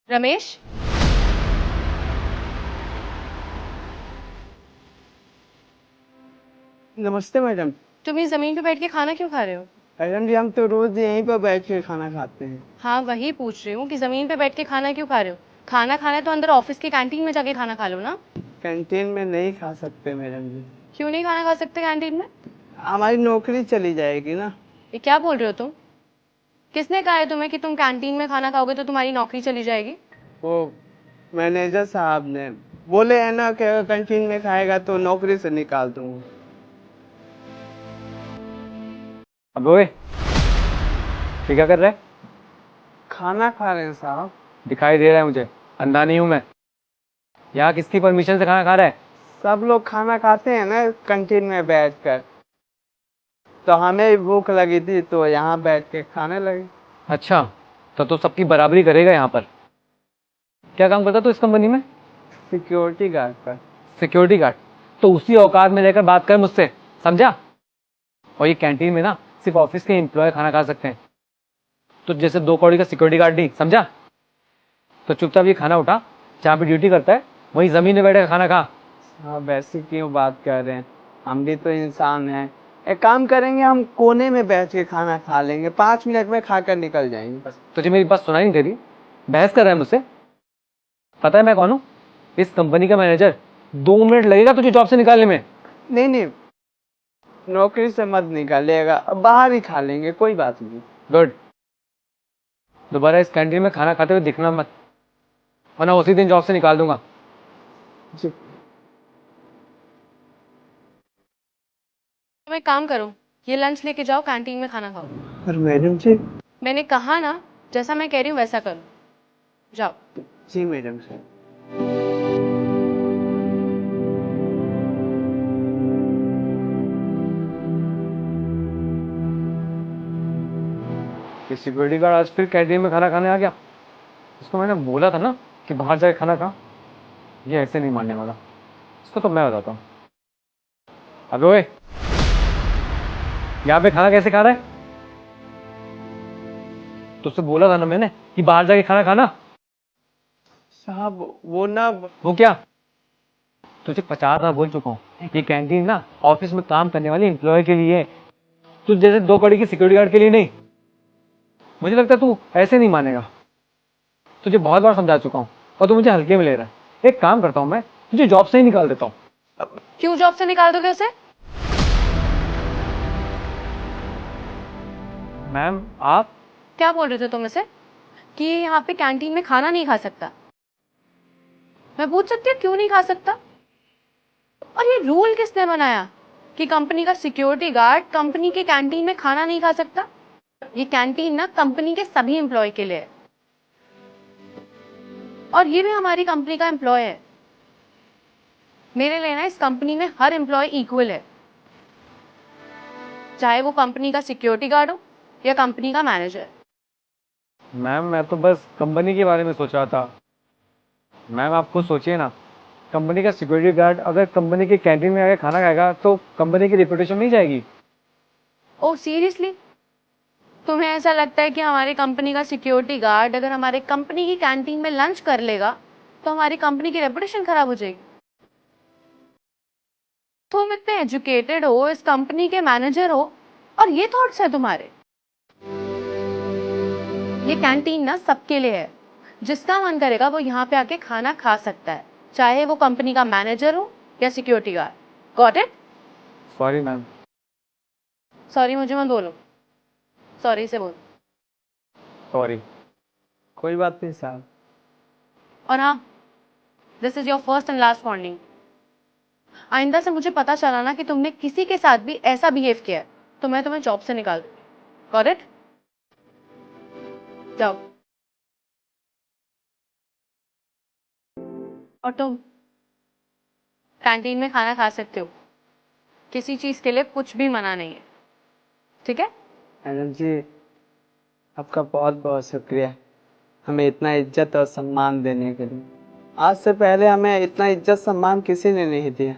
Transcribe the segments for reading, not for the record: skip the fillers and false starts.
रमेश, नमस्ते मैडम। तुम इस जमीन पे बैठ के खाना क्यों खा रहे हो? मैडम जी हम तो रोज यहीं पर बैठ के खाना खाते हैं। हाँ, वही पूछ रही हूँ कि जमीन पे बैठ के खाना क्यों खा रहे हो? खाना खाना है तो अंदर ऑफिस की कैंटीन में जाके खाना खा लो ना। कैंटीन में नहीं खा सकते मैडम जी, क्यों नहीं खाना खा सकते कैंटीन में? हमारी नौकरी चली जाएगी ना। ये क्या बोल रहे हो तुम? किसने कहा है तुम्हें कि तुम कैंटीन में खाना खाओगे तो तुम्हारी नौकरी चली जाएगी? वो मैनेजर साहब ने बोले है ना कि अगर कैंटीन में खाएगा तो नौकरी से निकाल दूंगा। अब ओए, ये क्या कर रहा है? खाना खा रहे हैं साहब। दिखाई दे रहा है मुझे, अंधा नहीं हूं मैं। यहाँ किसकी परमिशन से खाना खा रहा है? सब लोग खाना खाते हैं ना कैंटीन में बैठकर, तो हमें भी भूख लगी थी तो यहाँ बैठ के खाने लगे। अच्छा, तो सबकी बराबरी करेगा यहाँ पर। क्या काम करता तू इस कंपनी में? सिक्योरिटी गार्ड पर। Security guard? तो उसी औकात में लेकर बात कर मुझसे, समझा? और ये कैंटीन में ना सिर्फ ऑफिस के एम्प्लॉय खाना खा सकते हैं, तो जैसे 2 कौड़ी का सिक्योरिटी गार्ड नहीं, समझा? तो चुपचाप ये खाना उठा, जहाँ पे ड्यूटी करता है वहीं जमीन में बैठे खाना खा। हाँ वैसे क्यों बात कर रहे हैं, हम भी तो इंसान हैं। एक काम करेंगे, हम कोने में बैठ के खाना खा लेंगे, 5 मिनट में खाकर निकल जाएंगे। तुझे मेरी बात सुनाई नहीं दे रही? बहस कर रहा है मुझसे? पता है मैं कौन हूँ? इस कंपनी का मैनेजर। 2 मिनट लगेगा तुझे जॉब से निकालने में। नहीं नहीं, नौकरी से मत निकालिएगा, अब बाहर ही खा लेंगे, कोई बात नहीं। गुड। दोबारा इस कैंटीन में खाना खाते हुए दिखना मत, वरना उसी दिन जॉब से निकाल दूंगा। जी। तुम एक काम करो, ये लंच लेके जाओ, कैंटीन में खाना खाओ। पर मैडम जी। मैंने कहा ना, जैसा मैं कह रही हूँ वैसा करो। जाओ। जी मैडम जी। ये सिक्योरिटी गार्ड आज फिर कैंटीन में खाना खाने आ गया। इसको मैंने बोला था ना कि बाहर जाके खाना खा। ये ऐसे नहीं मानने वाला, इसको तो मैं बताता हूँ। अबे ओए, यहाँ पे खाना कैसे खा रहा है? तुझसे बोला था ना मैंने कि बाहर जाके खाना खाना। साहब वो ना। वो क्या? तुझे 50 बार बोल चुका हूँ, ये कैंटीन ना ऑफिस में काम करने वाले एम्प्लॉय के लिए है, तू जैसे 2 कौड़ी की सिक्योरिटी गार्ड के लिए नहीं। मुझे लगता है तू ऐसे नहीं मानेगा। तुझे बहुत बार समझा चुका हूँ और तू मुझे हल्के में ले रहा है। एक काम करता हूँ, मैं तुझे जॉब से ही निकाल देता हूँ। क्यों जॉब से निकाल दोगे उसे? मैम आप? क्या बोल रहे थे तुम इसे? कि ये यहाँ पे कैंटीन में खाना नहीं खा सकता? मैं पूछ सकती हूँ क्यों नहीं खा सकता? और ये रूल किसने बनाया कि कंपनी का सिक्योरिटी गार्ड कंपनी के कैंटीन में खाना नहीं खा सकता? ये कैंटीन ना कंपनी के सभी एम्प्लॉय के लिए है, और ये भी हमारी कंपनी का एम्प्लॉय है। मेरे लिए ना इस कंपनी में हर एम्प्लॉय इक्वल है, चाहे वो कंपनी का सिक्योरिटी गार्ड हो या कंपनी का मैनेजर। मैम मैं तो बस कंपनी के बारे में सोच रहा था। मैम आप खुद सोचिए ना, कंपनी का सिक्योरिटी गार्ड अगर कंपनी के कैंटीन में आकर खाना खाएगा तो कंपनी की रिपुटेशन नहीं जाएगी? Oh seriously? तुम्हें ऐसा लगता है कि हमारी कंपनी का सिक्योरिटी गार्ड अगर हमारे कंपनी की कैंटीन में लंच कर लेगा तो हमारी कंपनी की रेपुटेशन खराब हो जाएगी? तुम इतने एजुकेटेड हो, इस कंपनी के मैनेजर हो, और ये थॉट्स है तुम्हारे? ये कैंटीन ना सबके लिए है, जिसका मन करेगा वो यहाँ पे आके खाना खा सकता है, चाहे वो कंपनी का मैनेजर हो या security guard. Got it? Sorry ma'am. Sorry मुझे मत बोलो, सॉरी से बोलो। सॉरी। कोई बात नहीं साहब। और हाँ, this is your first and last warning. आइंदा से मुझे पता चला ना कि तुमने किसी के साथ भी ऐसा बिहेव किया है तो मैं तुम्हें जॉब से निकाल दूंगी। Got it? जाओ। और तुम कैंटीन में खाना खा सकते हो, किसी चीज के लिए कुछ भी मना नहीं है, ठीक है? मैडम जी आपका बहुत बहुत शुक्रिया, हमें इतना इज्जत और सम्मान देने के लिए। आज से पहले हमें इतना इज्जत सम्मान किसी ने नहीं दिया।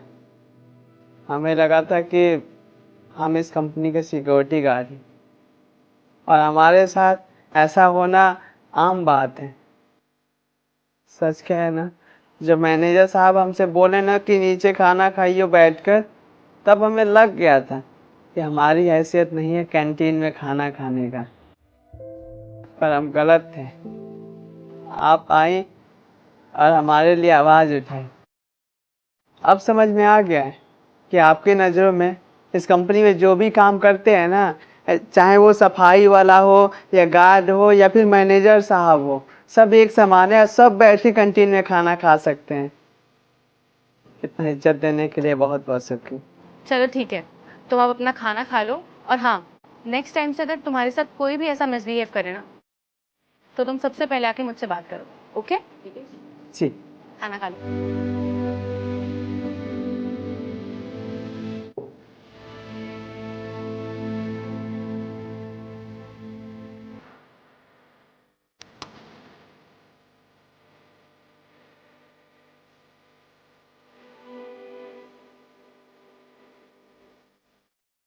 हमें लगा था कि हम इस कंपनी के सिक्योरिटी गार्ड हैं और हमारे साथ ऐसा होना आम बात है। सच क्या है ना, जब मैनेजर साहब हमसे बोले ना कि नीचे खाना खाइयो बैठकर, तब हमें लग गया था कि हमारी हैसियत नहीं है कैंटीन में खाना खाने का। पर हम गलत थे। आप आई और हमारे लिए आवाज़ उठाई। अब समझ में आ गया है कि आपकी नज़रों में इस कंपनी में जो भी काम करते हैं ना, चाहे वो सफाई वाला हो या गार्ड हो या फिर मैनेजर साहब हो, सब एक समान है। सब बैठ के कैंटीन में खाना खा सकते हैं। इतना इज्जत देने के लिए बहुत बहुत शुक्रिया। चलो ठीक है, तुम अब अपना खाना खा लो। और हाँ, नेक्स्ट टाइम से अगर तुम्हारे साथ कोई भी ऐसा मिसबिहेव करे ना, तो तुम सबसे पहले आके मुझसे बात करो। ओके? जी। खाना खा लो।